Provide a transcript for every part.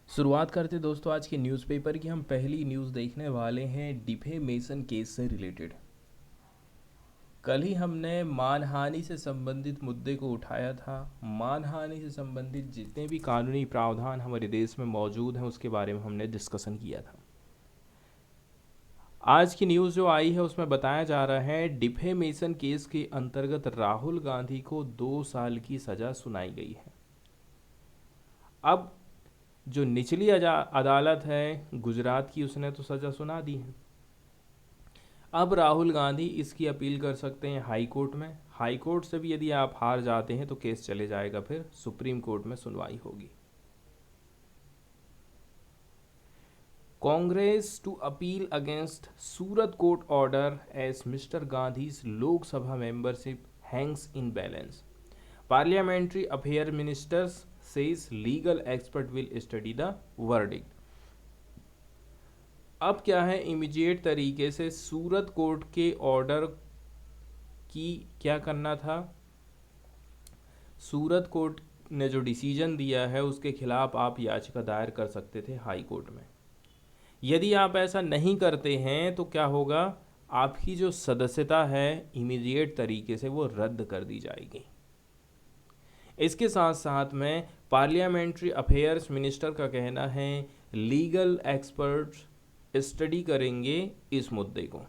शुरुआत करते दोस्तों आज के न्यूज़पेपर की। हम पहली न्यूज़ देखने वाले हैं डिफेमेशन केस से रिलेटेड। कल ही हमने मानहानि से संबंधित मुद्दे को उठाया था। मानहानि से संबंधित जितने भी कानूनी प्रावधान हमारे देश में मौजूद हैं उसके बारे में हमने डिस्कशन किया था। आज की न्यूज़ जो आई है उसमें बताया जा रहा है डिफेमेशन केस के अंतर्गत राहुल गांधी को 2 साल की सज़ा सुनाई गई है। अब जो निचली अदालत है गुजरात की, उसने तो सज़ा सुना दी है। अब राहुल गांधी इसकी अपील कर सकते हैं हाई कोर्ट में। हाई कोर्ट से भी यदि आप हार जाते हैं तो केस चले जाएगा, फिर सुप्रीम कोर्ट में सुनवाई होगी। Congress to appeal against Surat court order as mister Gandhi's Lok Sabha membership hangs in balance. Parliamentary affair ministers says legal expert will study the verdict. अब क्या है, इमीडिएट तरीके से सूरत कोर्ट के ऑर्डर की क्या करना था। सूरत कोर्ट ने जो डिसीजन दिया है उसके खिलाफ आप याचिका दायर कर सकते थे हाई कोर्ट में। यदि आप ऐसा नहीं करते हैं तो क्या होगा, आपकी जो सदस्यता है इमीडिएट तरीके से वो रद्द कर दी जाएगी। इसके साथ साथ में पार्लियामेंट्री अफेयर्स मिनिस्टर का कहना है लीगल एक्सपर्ट्स स्टडी करेंगे इस मुद्दे को।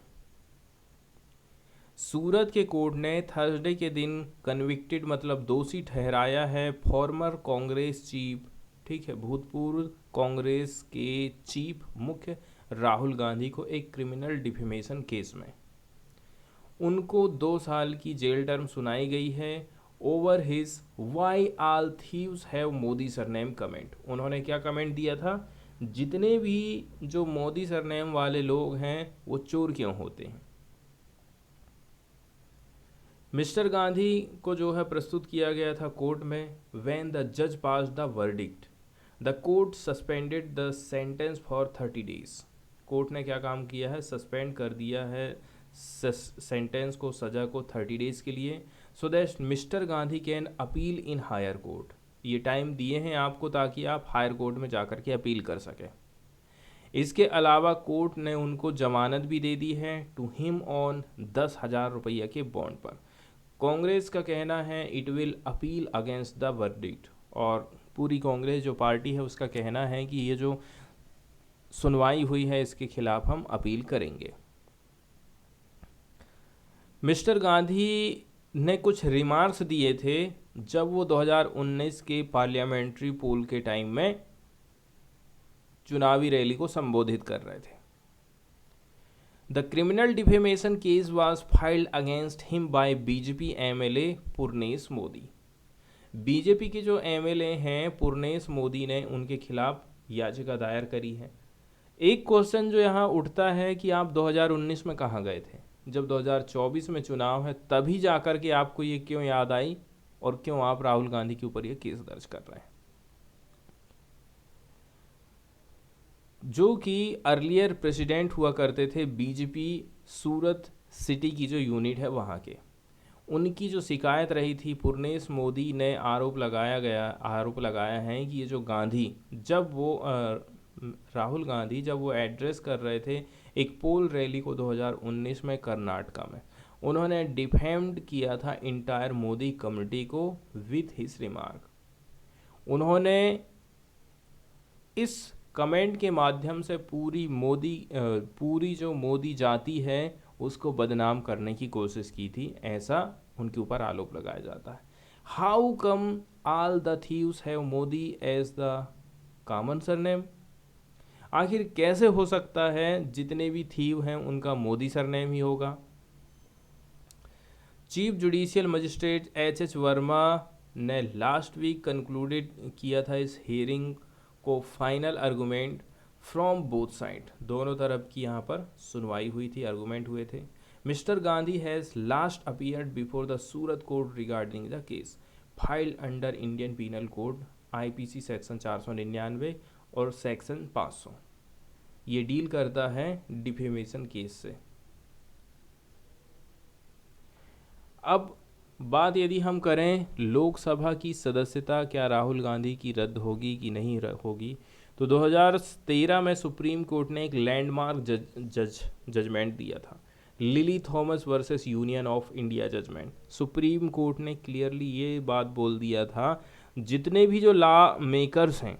सूरत के कोर्ट ने थर्सडे के दिन कन्विक्टेड मतलब दोषी ठहराया है फॉर्मर कांग्रेस चीफ, ठीक है, भूतपूर्व कांग्रेस के चीफ मुख्य राहुल गांधी को एक क्रिमिनल डिफेमेशन केस में। उनको 2 साल की जेल टर्म सुनाई गई है over his why all thieves have Modi surname comment. उन्होंने क्या कमेंट दिया था, जितने भी जो मोदी सरनेम वाले लोग हैं वो चोर क्यों होते हैं। मिस्टर गांधी को जो है प्रस्तुत किया गया था कोर्ट में। व्हेन द जज pass the verdict the court suspended the sentence for 30 days. Court ने क्या काम किया है, सस्पेंड कर दिया है सेंटेंस को, सज़ा को 30 डेज के लिए, so that mister Gandhi can appeal in higher court. ये टाइम दिए हैं आपको ताकि आप हायर कोर्ट में जाकर के अपील कर सकें। इसके अलावा कोर्ट ने उनको जमानत भी दे दी है टू हिम ऑन 10,000 रुपये के बॉन्ड पर। कांग्रेस का कहना है it will appeal against the verdict, और पूरी कांग्रेस जो पार्टी है उसका कहना है कि ये जो सुनवाई हुई है इसके खिलाफ हम अपील करेंगे। मिस्टर गांधी ने कुछ रिमार्क्स दिए थे जब वो 2019 के पार्लियामेंट्री पोल के टाइम में चुनावी रैली को संबोधित कर रहे थे। The criminal defamation case was filed against him by BJP MLA Purnesh Modi. BJP के जो एमएलए हैं पुरनेश मोदी ने उनके खिलाफ याचिका दायर करी है। एक क्वेश्चन जो यहाँ उठता है कि आप 2019 में कहाँ गए थे, जब 2024 में चुनाव है तभी जाकर के आपको ये क्यों याद आई और क्यों आप राहुल गांधी के ऊपर ये केस दर्ज कर रहे हैं। जो कि अर्लियर प्रेसिडेंट हुआ करते थे बीजेपी सूरत सिटी की जो यूनिट है वहाँ के, उनकी जो शिकायत रही थी, पुरनेश मोदी ने आरोप लगाया है कि ये जो गांधी जब वो राहुल गांधी जब वो एड्रेस कर रहे थे एक पोल रैली को 2019 में कर्नाटका में, उन्होंने डिफेम्ड किया था इंटायर मोदी कम्युनिटी को विथ हिज रिमार्क। उन्होंने इस कमेंट के माध्यम से पूरी जो मोदी जाति है उसको बदनाम करने की कोशिश की थी, ऐसा उनके ऊपर आरोप लगाया जाता है। How come all the thieves have Modi as the common surname. आखिर कैसे हो सकता है जितने भी थीव हैं उनका मोदी सरनेम ही होगा। Chief judicial magistrate H Verma ने लास्ट वीक कंक्लूडेड किया था इस हियरिंग को final argument from both side. दोनों तरफ की यहाँ पर सुनवाई हुई थी, आर्गूमेंट हुए थे। Mister Gandhi has last appeared before the Surat court regarding the case filed under Indian penal code IPC section 499 और सेक्शन 500। ये डील करता है डिफेमेशन केस से। अब बात यदि हम करें लोकसभा की सदस्यता क्या राहुल गांधी की रद्द होगी कि नहीं होगी, तो 2013 में सुप्रीम कोर्ट ने एक लैंडमार्क जजमेंट दिया था, Lily Thomas versus union of India judgment. Supreme court ने क्लियरली ये बात बोल दिया था, जितने भी जो लॉ मेकर्स हैं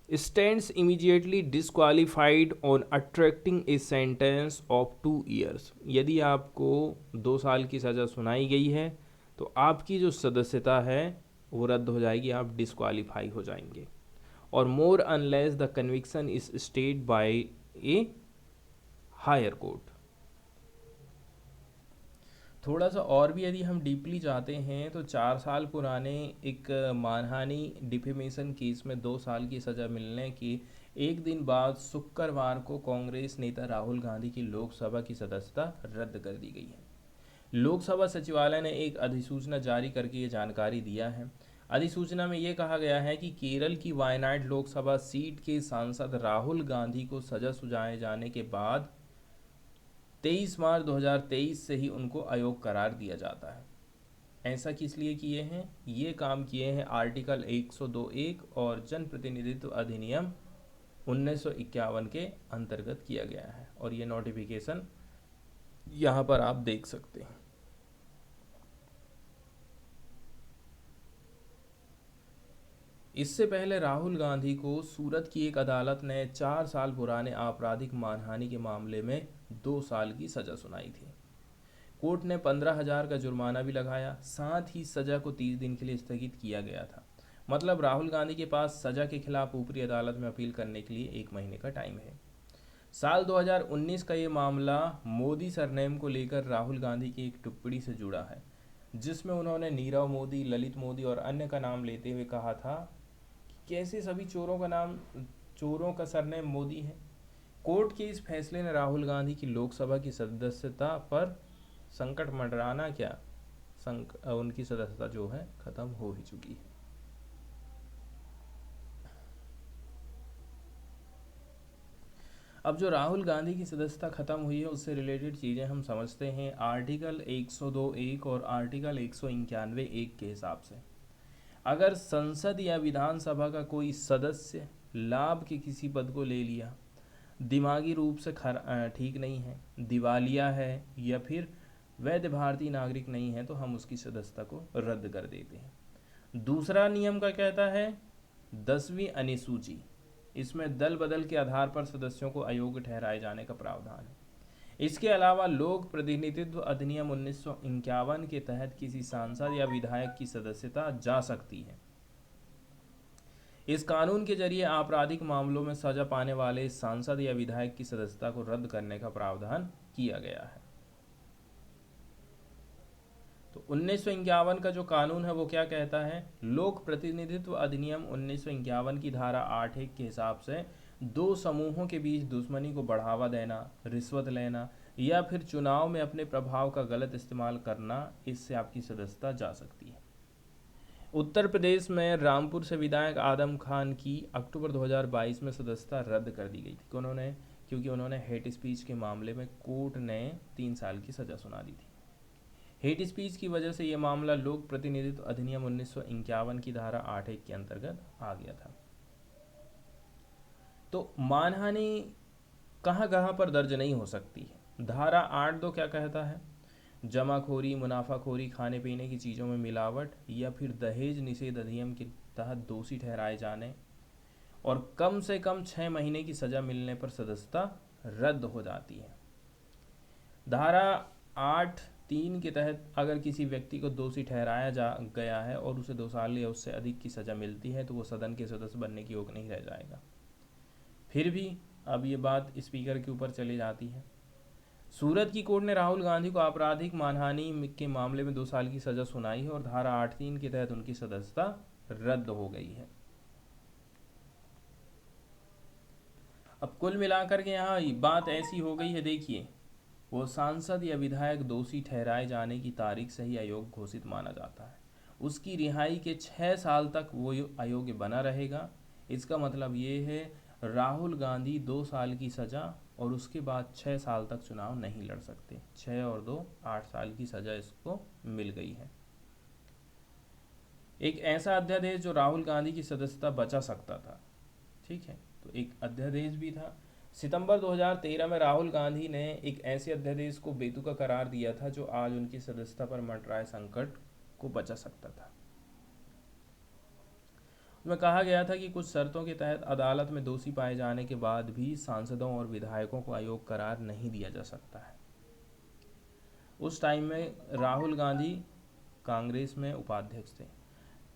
stands immediately disqualified on attracting a sentence of 2 years। यदि आपको 2 साल की सज़ा सुनाई गई है तो आपकी जो सदस्यता है वो रद्द हो जाएगी, आप डिस्क्वालीफाई हो जाएंगे। और more unless the conviction is stayed by a higher court. थोड़ा सा और भी यदि हम डीपली जाते हैं तो 4 साल पुराने एक मानहानि डिफेमेशन केस में 2 साल की सज़ा मिलने के एक दिन बाद शुक्रवार को कांग्रेस नेता राहुल गांधी की लोकसभा की सदस्यता रद्द कर दी गई है। लोकसभा सचिवालय ने एक अधिसूचना जारी करके ये जानकारी दिया है। अधिसूचना में ये कहा गया है कि केरल की वायनाड लोकसभा सीट के सांसद राहुल गांधी को सजा सुनाए जाने के बाद 23 मार्च 2023 से ही उनको अयोग्य करार दिया जाता है। ऐसा किस लिए किए हैं? ये काम किए हैं आर्टिकल 102(1) और जन प्रतिनिधित्व अधिनियम 1951 के अंतर्गत किया गया है। और ये नोटिफिकेशन यहाँ पर आप देख सकते हैं। इससे पहले राहुल गांधी को सूरत की एक अदालत ने 4 साल पुराने आपराधिक मानहानि के मामले में 2 साल की सजा सुनाई थी। कोर्ट ने 15,000 का जुर्माना भी लगाया, साथ ही सजा को 30 दिन के लिए स्थगित किया गया था। मतलब राहुल गांधी के पास सजा के खिलाफ ऊपरी अदालत में अपील करने के लिए 1 महीने का टाइम है। साल 2019 का ये मामला मोदी सरनेम को लेकर राहुल गांधी की एक टिप्पणी से जुड़ा है, जिसमें उन्होंने नीरव मोदी, ललित मोदी और अन्य का नाम लेते हुए कहा था कि कैसे सभी चोरों का सरनेम मोदी है। कोर्ट के इस फैसले ने राहुल गांधी की लोकसभा की सदस्यता पर संकट मंडराना उनकी सदस्यता जो है खत्म हो ही चुकी है। अब जो राहुल गांधी की सदस्यता खत्म हुई है उससे रिलेटेड चीज़ें हम समझते हैं। आर्टिकल 102(1) और आर्टिकल 191(1) के हिसाब से अगर संसद या विधानसभा का कोई सदस्य लाभ के किसी पद को ले लिया, दिमागी रूप से ठीक नहीं है, दिवालिया है या फिर वैध भारतीय नागरिक नहीं है, तो हम उसकी सदस्यता को रद्द कर देते हैं। दूसरा नियम का कहता है 10वीं अनुसूची, इसमें दल बदल के आधार पर सदस्यों को अयोग्य ठहराए जाने का प्रावधान है। इसके अलावा लोक प्रतिनिधित्व अधिनियम 1951 के तहत किसी सांसद या विधायक की सदस्यता जा सकती है। इस कानून के जरिए आपराधिक मामलों में सजा पाने वाले सांसद या विधायक की सदस्यता को रद्द करने का प्रावधान किया गया है। तो 1951 का जो कानून है वो क्या कहता है? लोक प्रतिनिधित्व अधिनियम 1951 की धारा 8(1) के हिसाब से 2 समूहों के बीच दुश्मनी को बढ़ावा देना, रिश्वत लेना या फिर चुनाव में अपने प्रभाव का गलत इस्तेमाल करना, इससे आपकी सदस्यता जा सकती है। उत्तर प्रदेश में रामपुर से विधायक आदम खान की अक्टूबर 2022 में सदस्यता रद्द कर दी गई थी। क्योंकि उन्होंने हेट स्पीच के मामले में कोर्ट ने 3 साल की सज़ा सुना दी थी। हेट स्पीच की वजह से ये मामला लोक प्रतिनिधित्व अधिनियम 1951 की धारा 8(1) के अंतर्गत आ गया था। तो मानहानि कहाँ पर दर्ज नहीं हो सकती है? धारा 8(2) क्या कहता है? जमाखोरी, मुनाफाखोरी, खाने पीने की चीज़ों में मिलावट या फिर दहेज निषेध अधिनियम के तहत दोषी ठहराए जाने और कम से कम 6 महीने की सज़ा मिलने पर सदस्यता रद्द हो जाती है। धारा 8(3) के तहत अगर किसी व्यक्ति को दोषी ठहराया गया है और उसे 2 साल या उससे अधिक की सज़ा मिलती है तो वो सदन के सदस्य बनने के योग्य नहीं रह जाएगा। फिर भी अब ये बात स्पीकर के ऊपर चली जाती है। सूरत की कोर्ट ने राहुल गांधी को आपराधिक मानहानि के मामले में 2 साल की सज़ा सुनाई है और धारा 8(3) के तहत उनकी सदस्यता रद्द हो गई है। अब कुल मिलाकर के यहाँ बात ऐसी हो गई है, देखिए, वो सांसद या विधायक दोषी ठहराए जाने की तारीख से ही अयोग्य घोषित माना जाता है। उसकी रिहाई के 6 साल तक वो अयोग्य बना रहेगा। इसका मतलब ये है राहुल गांधी 2 साल की सज़ा और उसके बाद 6 साल तक चुनाव नहीं लड़ सकते। 6 और 2 8 साल की सज़ा इसको मिल गई है। एक ऐसा अध्यादेश जो राहुल गांधी की सदस्यता बचा सकता था, ठीक है, तो एक अध्यादेश भी था। सितंबर 2013 में राहुल गांधी ने एक ऐसे अध्यादेश को बेतुका करार दिया था जो आज उनकी सदस्यता पर मंडराए संकट को बचा सकता था। उसमें कहा गया था कि कुछ शर्तों के तहत अदालत में दोषी पाए जाने के बाद भी सांसदों और विधायकों को अयोग्य करार नहीं दिया जा सकता है। उस टाइम में राहुल गांधी कांग्रेस में उपाध्यक्ष थे।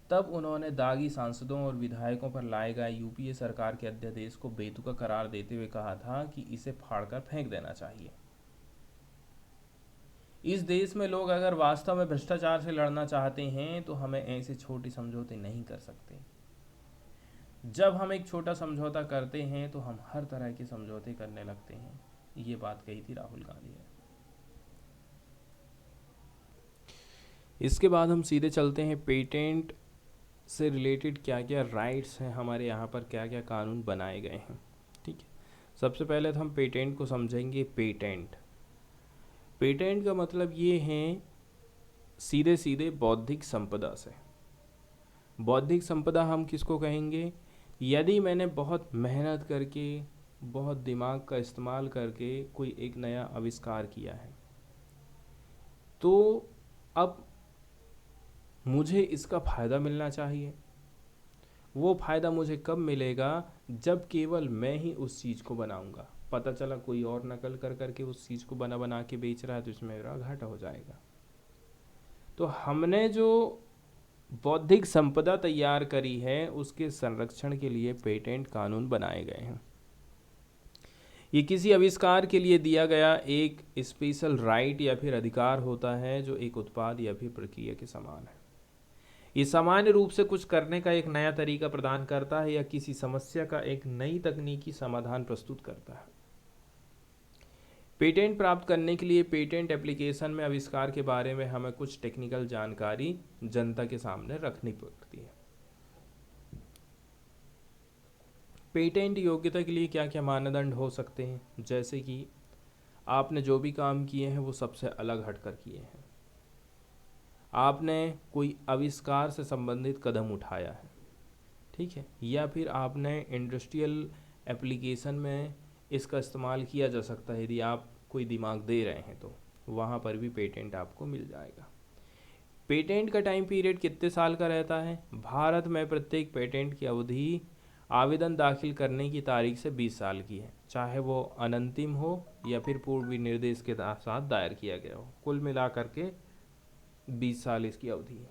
तब उन्होंने दागी सांसदों और विधायकों पर लाए गए यूपीए सरकार के अध्यादेश को बेतुका करार देते हुए कहा था कि इसे फाड़कर फेंक देना चाहिए। इस देश में लोग अगर वास्तव में भ्रष्टाचार से लड़ना चाहते हैं तो हमें ऐसे छोटे समझौते नहीं कर सकते। जब हम एक छोटा समझौता करते हैं तो हम हर तरह के समझौते करने लगते हैं। ये बात कही थी राहुल गांधी ने। इसके बाद हम सीधे चलते हैं पेटेंट से रिलेटेड क्या क्या राइट्स हैं हमारे यहाँ पर, क्या क्या कानून बनाए गए हैं, ठीक है। सबसे पहले तो हम पेटेंट को समझेंगे। पेटेंट का मतलब ये है सीधे सीधे बौद्धिक संपदा से। बौद्धिक संपदा हम किसको कहेंगे? यदि मैंने बहुत मेहनत करके, बहुत दिमाग का इस्तेमाल करके कोई एक नया आविष्कार किया है, तो अब मुझे इसका फ़ायदा मिलना चाहिए। वो फ़ायदा मुझे कब मिलेगा? जब केवल मैं ही उस चीज़ को बनाऊंगा। पता चला कोई और नकल कर करके उस चीज़ को बना के बेच रहा है, तो इसमें मेरा घाटा हो जाएगा। तो हमने जो बौद्धिक संपदा तैयार करी है उसके संरक्षण के लिए पेटेंट कानून बनाए गए हैं। ये किसी आविष्कार के लिए दिया गया एक स्पेशल राइट या फिर अधिकार होता है जो एक उत्पाद या फिर प्रक्रिया के समान है। ये सामान्य रूप से कुछ करने का एक नया तरीका प्रदान करता है या किसी समस्या का एक नई तकनीकी समाधान प्रस्तुत करता है। पेटेंट प्राप्त करने के लिए पेटेंट एप्लीकेशन में आविष्कार के बारे में हमें कुछ टेक्निकल जानकारी जनता के सामने रखनी पड़ती है। पेटेंट योग्यता के लिए क्या क्या मानदंड हो सकते हैं? जैसे कि आपने जो भी काम किए हैं वो सबसे अलग हटकर किए हैं, आपने कोई आविष्कार से संबंधित कदम उठाया है, ठीक है, या फिर आपने इंडस्ट्रियल एप्लीकेशन में इसका इस्तेमाल किया जा सकता है। यदि आप कोई दिमाग दे रहे हैं तो वहाँ पर भी पेटेंट आपको मिल जाएगा। पेटेंट का टाइम पीरियड कितने साल का रहता है? भारत में प्रत्येक पेटेंट की अवधि आवेदन दाखिल करने की तारीख से 20 साल की है, चाहे वो अनंतिम हो या फिर पूर्व विनिर्देश के साथ दायर किया गया हो। कुल मिलाकर के 20 साल इसकी अवधि है।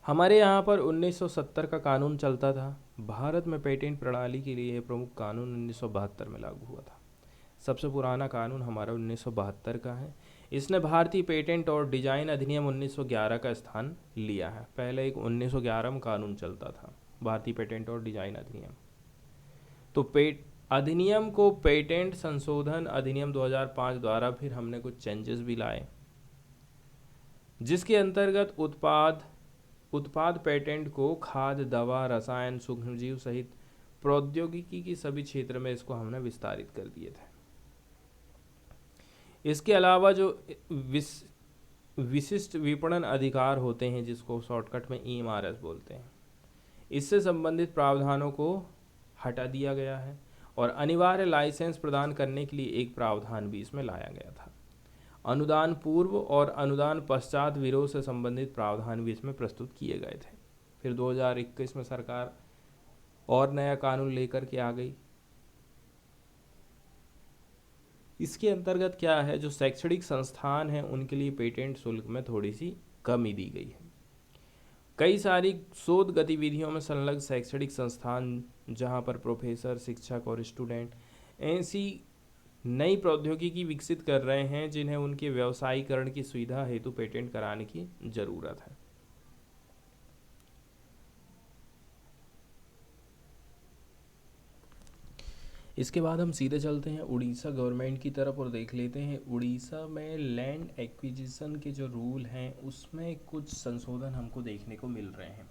हमारे यहाँ पर 1970 का कानून चलता था। भारत में पेटेंट प्रणाली के लिए प्रमुख कानून 1972 में लागू हुआ था। सबसे पुराना कानून हमारा 1972 का है। इसने भारतीय पेटेंट और डिजाइन अधिनियम 1911 का स्थान लिया है। पहले एक 1911 में कानून चलता था, भारतीय पेटेंट और डिजाइन अधिनियम। तो अधिनियम को पेटेंट संशोधन अधिनियम 2005 द्वारा फिर हमने कुछ चेंजेस भी लाए, जिसके अंतर्गत उत्पाद पेटेंट को खाद्य, दवा, रसायन, सूक्ष्मजीव सहित प्रौद्योगिकी की सभी क्षेत्र में इसको हमने विस्तारित कर दिए थे। इसके अलावा जो विशिष्ट विपणन अधिकार होते हैं, जिसको शॉर्टकट में EMRS बोलते हैं, इससे संबंधित प्रावधानों को हटा दिया गया है और अनिवार्य लाइसेंस प्रदान करने के लिए एक प्रावधान भी इसमें लाया गया था। अनुदान पूर्व और अनुदान पश्चात विरोध से संबंधित प्रावधान भी इसमें प्रस्तुत किए गए थे। फिर 2021 में सरकार और नया कानून लेकर के आ गई। इसके अंतर्गत क्या है, जो शैक्षणिक संस्थान हैं उनके लिए पेटेंट शुल्क में थोड़ी सी कमी दी गई है। कई सारी शोध गतिविधियों में संलग्न शैक्षणिक संस्थान, जहां पर प्रोफेसर, शिक्षक और स्टूडेंट ऐसी नई प्रौद्योगिकी विकसित कर रहे हैं जिन्हें उनके व्यवसायीकरण की सुविधा हेतु पेटेंट कराने की जरूरत है। इसके बाद हम सीधे चलते हैं उड़ीसा गवर्नमेंट की तरफ और देख लेते हैं उड़ीसा में लैंड एक्विजिशन के जो रूल हैं उसमें कुछ संशोधन हमको देखने को मिल रहे हैं।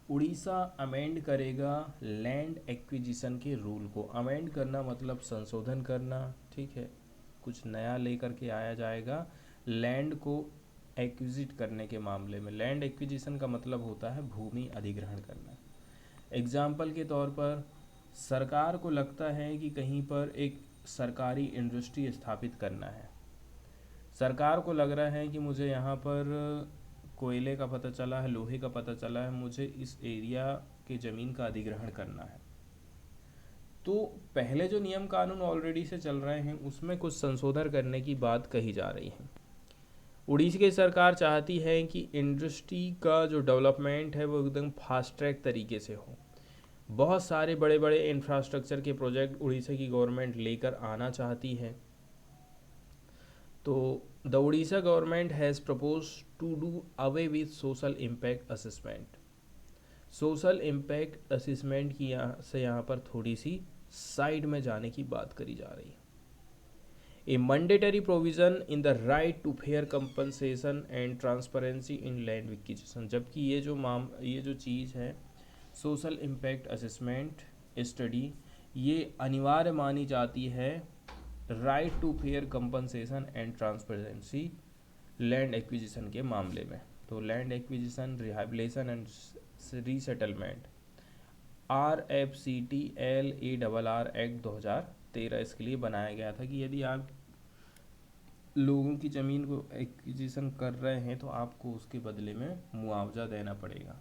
उड़ीसा अमेंड करेगा लैंड एक्विजिशन के रूल को। अमेंड करना मतलब संशोधन करना, ठीक है, कुछ नया लेकर के आया जाएगा। लैंड को एक्विजिट करने के मामले में। लैंड एक्विजिशन का मतलब होता है भूमि अधिग्रहण करना। एग्जाम्पल के तौर पर सरकार को लगता है कि कहीं पर एक सरकारी इंडस्ट्री स्थापित करना है। सरकार को लग रहा है कि मुझे यहाँ पर कोयले का पता चला है, लोहे का पता चला है, मुझे इस एरिया के ज़मीन का अधिग्रहण करना है। तो पहले जो नियम कानून ऑलरेडी से चल रहे हैं उसमें कुछ संशोधन करने की बात कही जा रही है। उड़ीसा की सरकार चाहती है कि इंडस्ट्री का जो डेवलपमेंट है वो एकदम फास्ट ट्रैक तरीके से हो। बहुत सारे बड़े बड़े इंफ्रास्ट्रक्चर के प्रोजेक्ट उड़ीसा की गवर्नमेंट लेकर आना चाहती है। तो the Orissa government has propose to do away with social impact assessment. Social impact assessment की यहाँ पर थोड़ी सी साइड में जाने की बात करी जा रही है। A mandatory provision in the right to fair compensation and transparency in land acquisition. जबकि ये जो चीज़ है सोशल इम्पैक्ट असेसमेंट स्टडी, ये अनिवार्य मानी जाती है right to fair compensation and transparency land acquisition के मामले में। तो land acquisition, rehabilitation and resettlement RFCTLARR act 2013 इसके लिए बनाया गया था कि यदि आप लोगों की ज़मीन को एक्विजिशन कर रहे हैं तो आपको उसके बदले में मुआवजा देना पड़ेगा।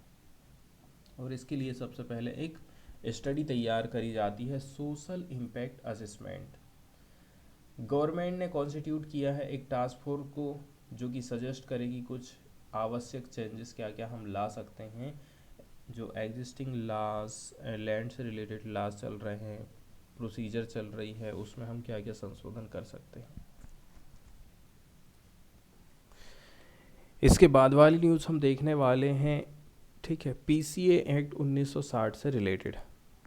और इसके लिए सबसे पहले एक स्टडी तैयार करी जाती है, सोशल इम्पैक्ट असेसमेंट। गवर्नमेंट ने कॉन्स्टिट्यूट किया है एक टास्क फोर्स को जो कि सजेस्ट करेगी कुछ आवश्यक चेंजेस क्या क्या हम ला सकते हैं। जो एग्जिस्टिंग लॉज, लैंड से रिलेटेड लॉज चल रहे हैं, प्रोसीजर चल रही है, उसमें हम क्या क्या संशोधन कर सकते हैं। इसके बाद वाली न्यूज़ हम देखने वाले हैं, ठीक है, PCA एक्ट 1960 से रिलेटेड,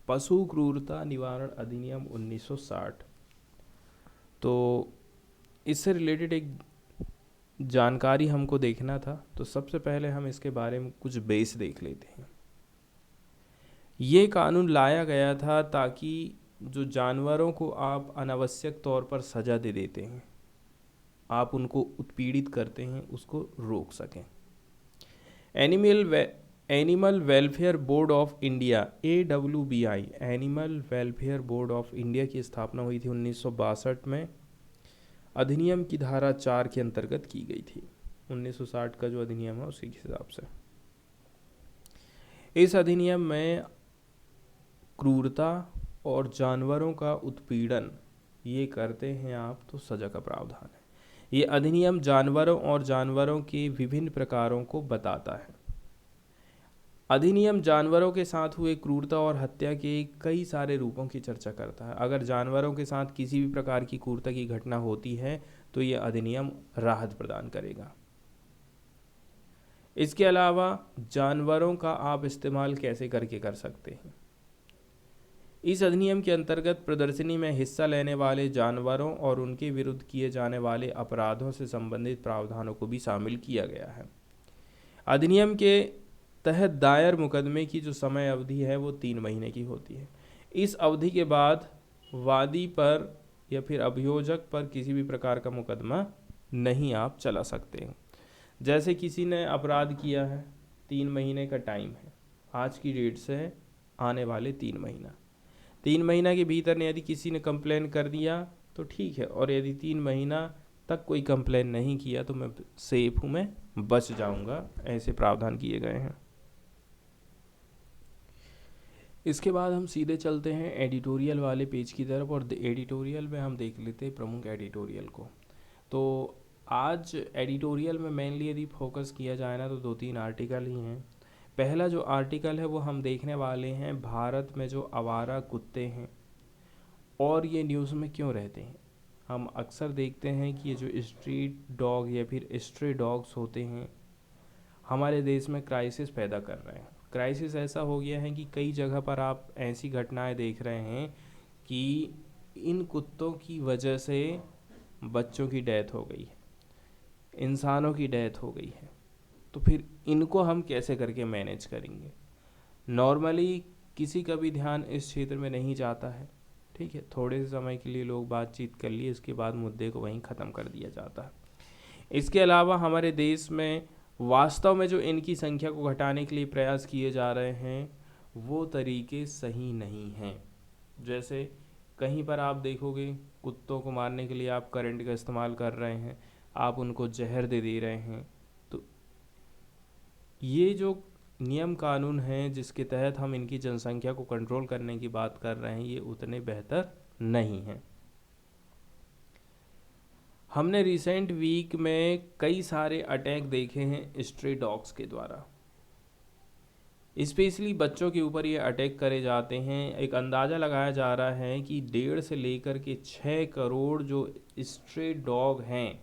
पशु क्रूरता निवारण अधिनियम 1960। तो इससे रिलेटेड एक जानकारी हमको देखना था, तो सबसे पहले हम इसके बारे में कुछ बेस देख लेते हैं। ये कानून लाया गया था ताकि जो जानवरों को आप अनावश्यक तौर पर सज़ा दे देते हैं, आप उनको उत्पीड़ित करते हैं, उसको रोक सकें। Animal welfare board of India AWBI, animal welfare board of India की स्थापना हुई थी 1962 में। अधिनियम की धारा 4 के अंतर्गत की गई थी। 1960 का जो अधिनियम है उसी के हिसाब से इस अधिनियम में क्रूरता और जानवरों का उत्पीड़न ये करते हैं आप तो सज़ा का प्रावधान है। ये अधिनियम जानवरों और जानवरों के विभिन्न प्रकारों को बताता है। अधिनियम जानवरों के साथ हुए क्रूरता और हत्या के कई सारे रूपों की चर्चा करता है। अगर जानवरों के साथ किसी भी प्रकार की क्रूरता की घटना होती है तो ये अधिनियम राहत प्रदान करेगा। इसके अलावा जानवरों का आप इस्तेमाल कैसे करके कर सकते हैं। इस अधिनियम के अंतर्गत प्रदर्शनी में हिस्सा लेने वाले जानवरों और उनके विरुद्ध किए जाने वाले अपराधों से संबंधित प्रावधानों को भी शामिल किया गया है। अधिनियम के तहत दायर मुकदमे की जो समय अवधि है वो 3 महीने की होती है। इस अवधि के बाद वादी पर या फिर अभियोजक पर किसी भी प्रकार का मुकदमा नहीं आप चला सकते हैं। जैसे किसी ने अपराध किया है, 3 महीने का टाइम है, आज की डेट से आने वाले 3 महीना के भीतर ने यदि किसी ने कंप्लेन कर दिया तो ठीक है, और यदि 3 महीना तक कोई कंप्लेन नहीं किया तो मैं सेफ हूँ, मैं बच जाऊँगा। ऐसे प्रावधान किए गए हैं। इसके बाद हम सीधे चलते हैं एडिटोरियल वाले पेज की तरफ, और एडिटोरियल में हम देख लेते हैं प्रमुख एडिटोरियल को। तो आज एडिटोरियल में मेनली यदि फोकस किया जाए ना तो 2-3 आर्टिकल ही हैं। पहला जो आर्टिकल है वो हम देखने वाले हैं, भारत में जो आवारा कुत्ते हैं और ये न्यूज़ में क्यों रहते हैं। हम अक्सर देखते हैं कि ये जो स्ट्रीट डॉग या फिर स्ट्रे डॉग्स होते हैं हमारे देश में क्राइसिस पैदा कर रहे हैं। क्राइसिस ऐसा हो गया है कि कई जगह पर आप ऐसी घटनाएं देख रहे हैं कि इन कुत्तों की वजह से बच्चों की डेथ हो गई है, इंसानों की डेथ हो गई है। तो फिर इनको हम कैसे करके मैनेज करेंगे। नॉर्मली किसी का भी ध्यान इस क्षेत्र में नहीं जाता है, ठीक है, थोड़े से समय के लिए लोग बातचीत कर लिए, इसके बाद मुद्दे को वहीं ख़त्म कर दिया जाता है। इसके अलावा हमारे देश में वास्तव में जो इनकी संख्या को घटाने के लिए प्रयास किए जा रहे हैं वो तरीके सही नहीं हैं। जैसे कहीं पर आप देखोगे कुत्तों को मारने के लिए आप करंट का इस्तेमाल कर रहे हैं, आप उनको जहर दे रहे हैं। तो ये जो नियम कानून हैं जिसके तहत हम इनकी जनसंख्या को कंट्रोल करने की बात कर रहे हैं, ये उतने बेहतर नहीं हैं। हमने रिसेंट वीक में कई सारे अटैक देखे हैं स्ट्रे डॉग्स के द्वारा, स्पेशली बच्चों के ऊपर ये अटैक करे जाते हैं। एक अंदाज़ा लगाया जा रहा है कि 1.5 से लेकर के 6 करोड़ जो स्ट्रे डॉग हैं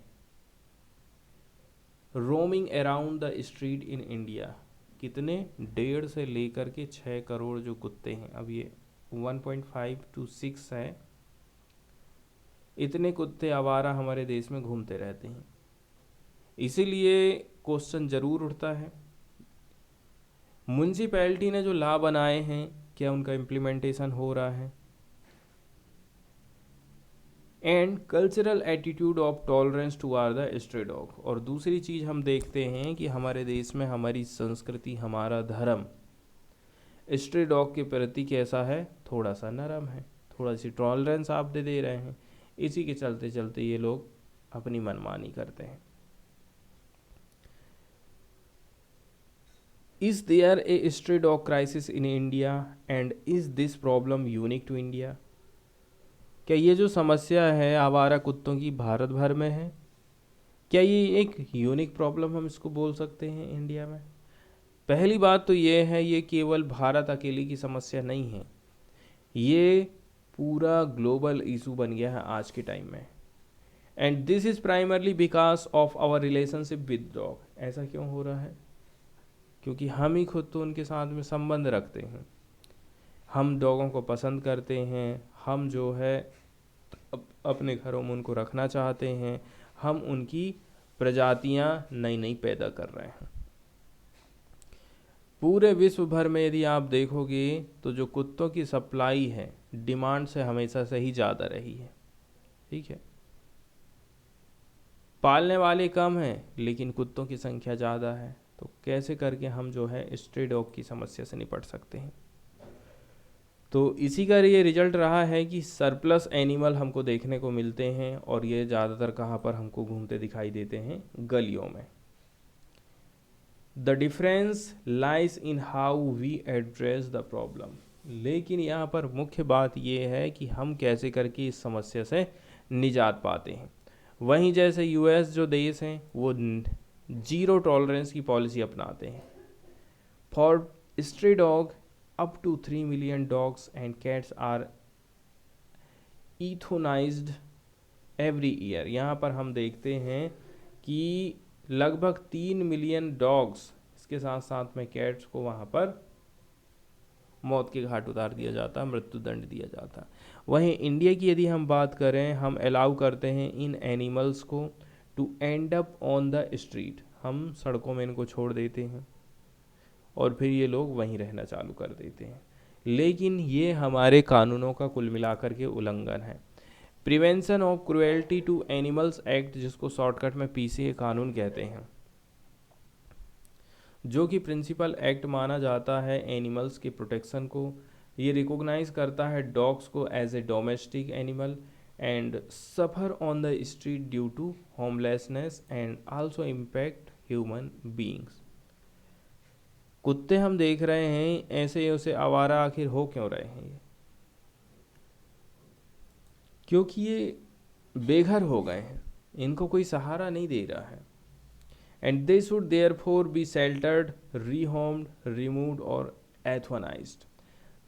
roaming around the street in India. कितने? 1.5 से लेकर के 6 करोड़ जो कुत्ते हैं, अब ये 1.5 to 6 है, इतने कुत्ते आवारा हमारे देश में घूमते रहते हैं। इसीलिए क्वेश्चन ज़रूर उठता है, म्यूनसिपैलिटी ने जो लॉ बनाए हैं क्या उनका इम्प्लीमेंटेशन हो रहा है? And cultural attitude of tolerance toward the stray dog. और दूसरी चीज़ हम देखते हैं कि हमारे देश में हमारी संस्कृति, हमारा धर्म स्ट्रे डॉग के प्रति कैसा है? थोड़ा सा नरम है, थोड़ा सी टॉलरेंस आप दे रहे हैं। इसी के चलते चलते ये लोग अपनी मनमानी करते हैं। Is there a stray dog crisis in India and is this problem unique to India? क्या ये जो समस्या है आवारा कुत्तों की भारत भर में है? क्या ये एक यूनिक प्रॉब्लम हम इसको बोल सकते हैं इंडिया में? पहली बात तो ये है, ये केवल भारत अकेले की समस्या नहीं है, ये पूरा ग्लोबल इशू बन गया है आज के टाइम में। And this is primarily because of our relationship with dog. ऐसा क्यों हो रहा है? क्योंकि हम ही खुद तो उनके साथ में संबंध रखते हैं, हम डॉगों को पसंद करते हैं, हम जो है अपने घरों में उनको रखना चाहते हैं, हम उनकी प्रजातियां नई नई पैदा कर रहे हैं। पूरे विश्व भर में यदि आप देखोगे तो जो कुत्तों की सप्लाई है डिमांड से हमेशा से ही ज़्यादा रही है। ठीक है, पालने वाले कम हैं लेकिन कुत्तों की संख्या ज़्यादा है। तो कैसे करके हम जो है स्ट्रे डॉग की समस्या से निपट सकते हैं? तो इसी का ये रिजल्ट रहा है कि सरप्लस एनिमल हमको देखने को मिलते हैं, और ये ज़्यादातर कहाँ पर हमको घूमते दिखाई देते हैं? गलियों में। The difference lies in how we address the problem. लेकिन यहाँ पर मुख्य बात ये है कि हम कैसे करके इस समस्या से निजात पाते हैं। वहीं जैसे यूएस जो देश हैं वो 0 टॉलरेंस की पॉलिसी अपनाते हैं for stray dog. up to 3 million dogs and cats are euthanized every year। यहाँ पर हम देखते हैं कि लगभग 3 मिलियन डॉग्स, इसके साथ साथ में कैट्स को वहाँ पर मौत के घाट उतार दिया जाता है, मृत्युदंड दिया जाता है। वहीं इंडिया की यदि हम बात करें, हम अलाउ करते हैं इन एनिमल्स को to end up on the street. हम सड़कों में इनको छोड़ देते हैं और फिर ये लोग वहीं रहना चालू कर देते हैं। लेकिन ये हमारे कानूनों का कुल मिलाकर के उल्लंघन है। Prevention of cruelty to animals act, जिसको शॉर्टकट में पीसीए कानून कहते हैं, जो कि प्रिंसिपल एक्ट माना जाता है एनिमल्स के प्रोटेक्शन को। ये रिकॉग्नाइज करता है डॉग्स को as a domestic animal and suffer on the street due to homelessness and also impact human beings. कुत्ते हम देख रहे हैं ऐसे उसे आवारा आखिर हो क्यों रहे हैं? ये क्योंकि ये बेघर हो गए हैं, इनको कोई सहारा नहीं दे रहा है। And they should therefore be sheltered, rehomed, removed or euthanised.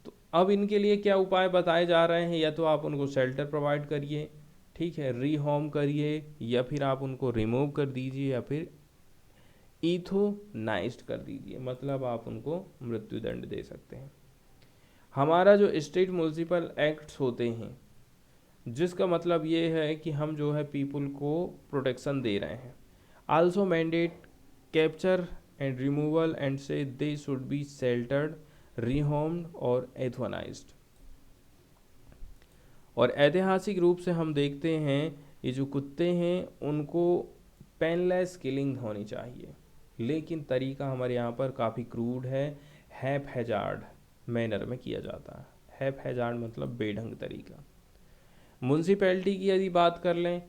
तो अब इनके लिए क्या उपाय बताए जा रहे हैं? या तो आप उनको शेल्टर प्रोवाइड करिए, ठीक है, रीहोम करिए, या फिर आप उनको रिमूव कर दीजिए, या फिर इथोनाइज्ड कर दीजिए, मतलब आप उनको मृत्युदंड दे सकते हैं। हमारा जो स्टेट म्यूनसिपल एक्ट्स होते हैं, जिसका मतलब ये है कि हम जो है पीपल को प्रोटेक्शन दे रहे हैं, also mandate capture and removal and से दे शुड बी शेल्टर्ड, रीहोम्ड और एथोनाइज्ड। और ऐतिहासिक रूप से हम देखते हैं ये जो कुत्ते हैं उनको पेनलेस किलिंग होनी चाहिए, लेकिन तरीका हमारे यहाँ पर काफ़ी क्रूड है, हैप-हैजार्ड मैनर में किया जाता है। हैप-हैजार्ड मतलब बेढंग तरीका। म्यूनसिपैलिटी की यदि बात कर लें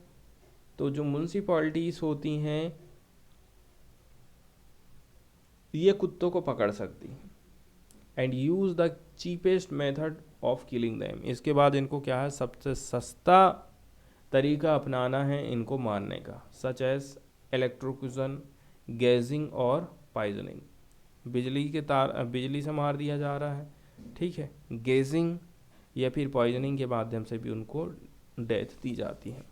तो जो म्यूनसिपैलिटीज़ होती हैं ये कुत्तों को पकड़ सकती हैं and use the cheapest method of killing them. इसके बाद इनको क्या है, सबसे सस्ता तरीका अपनाना है इनको मारने का, सच एज इलेक्ट्रोक्यूशन, गैजिंग और पॉइजनिंग। बिजली के तार, बिजली से मार दिया जा रहा है, ठीक है, गैजिंग या फिर पॉइजनिंग के माध्यम से भी उनको डेथ दी जाती है।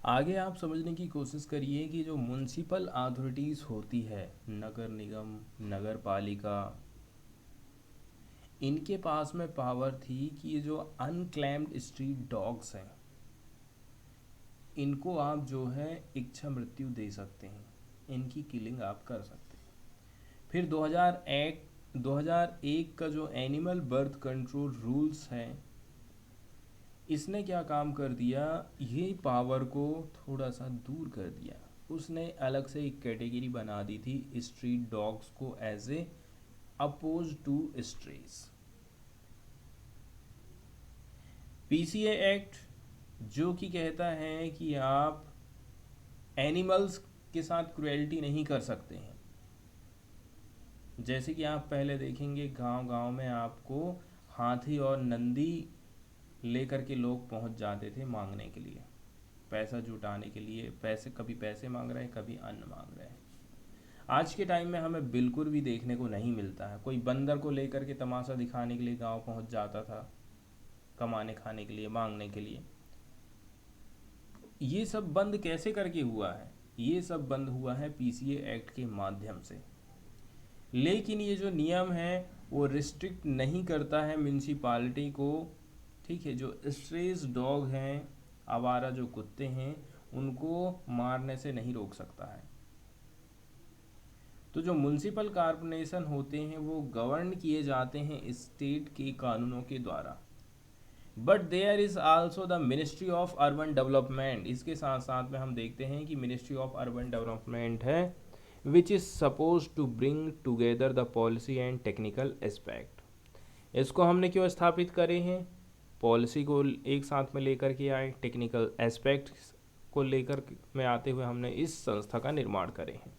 आगे आप समझने की कोशिश करिए कि जो म्युनिसिपल अथॉरिटीज़ होती है, नगर निगम, नगर पालिका, इनके पास में पावर थी कि ये जो अनक्लेम्ड स्ट्रीट डॉग्स हैं इनको आप जो है इच्छा मृत्यु दे सकते हैं, इनकी किलिंग आप कर सकते हैं। फिर 2001 का जो एनिमल बर्थ कंट्रोल रूल्स हैं इसने क्या काम कर दिया, ये पावर को थोड़ा सा दूर कर दिया। उसने अलग से एक कैटेगरी बना दी थी स्ट्रीट डॉग्स को as a opposed to strays. PCA act जो कि कहता है कि आप एनिमल्स के साथ क्रुएल्टी नहीं कर सकते हैं। जैसे कि आप पहले देखेंगे गांव-गांव में आपको हाथी और नंदी लेकर के लोग पहुंच जाते थे मांगने के लिए, पैसा जुटाने के लिए, पैसे, कभी पैसे मांग रहे हैं, कभी अन्न मांग रहे हैं। आज के टाइम में हमें बिल्कुल भी देखने को नहीं मिलता है। कोई बंदर को लेकर के तमाशा दिखाने के लिए गांव पहुंच जाता था, कमाने खाने के लिए, मांगने के लिए। ये सब बंद कैसे करके हुआ है? ये सब बंद हुआ है पीसीए एक्ट के माध्यम से। लेकिन ये जो नियम है वो रिस्ट्रिक्ट नहीं करता है म्यूनसिपालिटी को, ठीक है। जो स्ट्रेस डॉग हैं, आवारा जो कुत्ते हैं, उनको मारने से नहीं रोक सकता है। तो जो म्युनिसिपल कॉर्पोरेशन होते हैं वो गवर्न किए जाते हैं स्टेट के कानूनों के द्वारा, but there is also the ministry of urban development. इसके साथ साथ में हम देखते हैं कि मिनिस्ट्री ऑफ अर्बन डेवलपमेंट है which is suppose to bring together the policy and technical aspect. इसको हमने क्यों स्थापित करे हैं? पॉलिसी को एक साथ में लेकर के आए, टेक्निकल एस्पेक्ट को लेकर में आते हुए हमने इस संस्था का निर्माण करे हैं।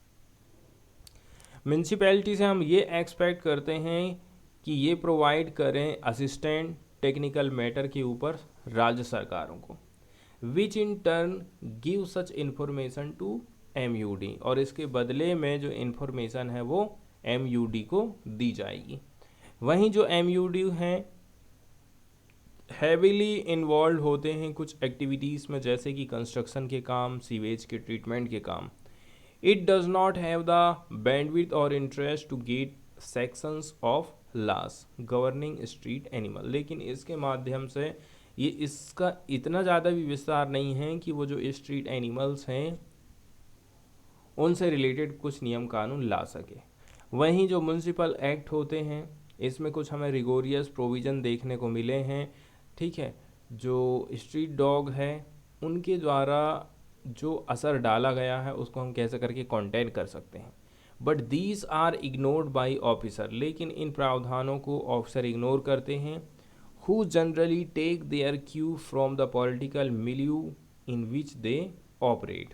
म्यूनसिपैलिटी से हम ये एक्सपेक्ट करते हैं कि ये प्रोवाइड करें असिस्टेंट टेक्निकल मैटर के ऊपर राज्य सरकारों को, which in turn give such information to MUD, और इसके बदले में जो इन्फॉर्मेशन है वो एमयूडी को दी जाएगी। वहीं जो एमयूडी हैं हैविली इन्वॉल्व होते हैं कुछ एक्टिविटीज़ में, जैसे कि कंस्ट्रक्शन के काम, सीवेज के ट्रीटमेंट के काम। It does not have the bandwidth और interest to get sections of laws governing street animal, लेकिन इसके माध्यम से ये इसका इतना ज़्यादा भी विस्तार नहीं है कि वो जो स्ट्रीट एनिमल्स हैं उनसे रिलेटेड कुछ नियम कानून ला सके। वहीं जो म्यूनसिपल एक्ट होते हैं इसमें कुछ हमें रिगोरियस प्रोविज़न देखने को मिले हैं, ठीक है। जो स्ट्रीट डॉग है उनके द्वारा जो असर डाला गया है उसको हम कैसे करके कंटेन कर सकते हैं, but these are ignored by officer, लेकिन इन प्रावधानों को ऑफिसर इग्नोर करते हैं, who generally take their cue from the political milieu in which they operate.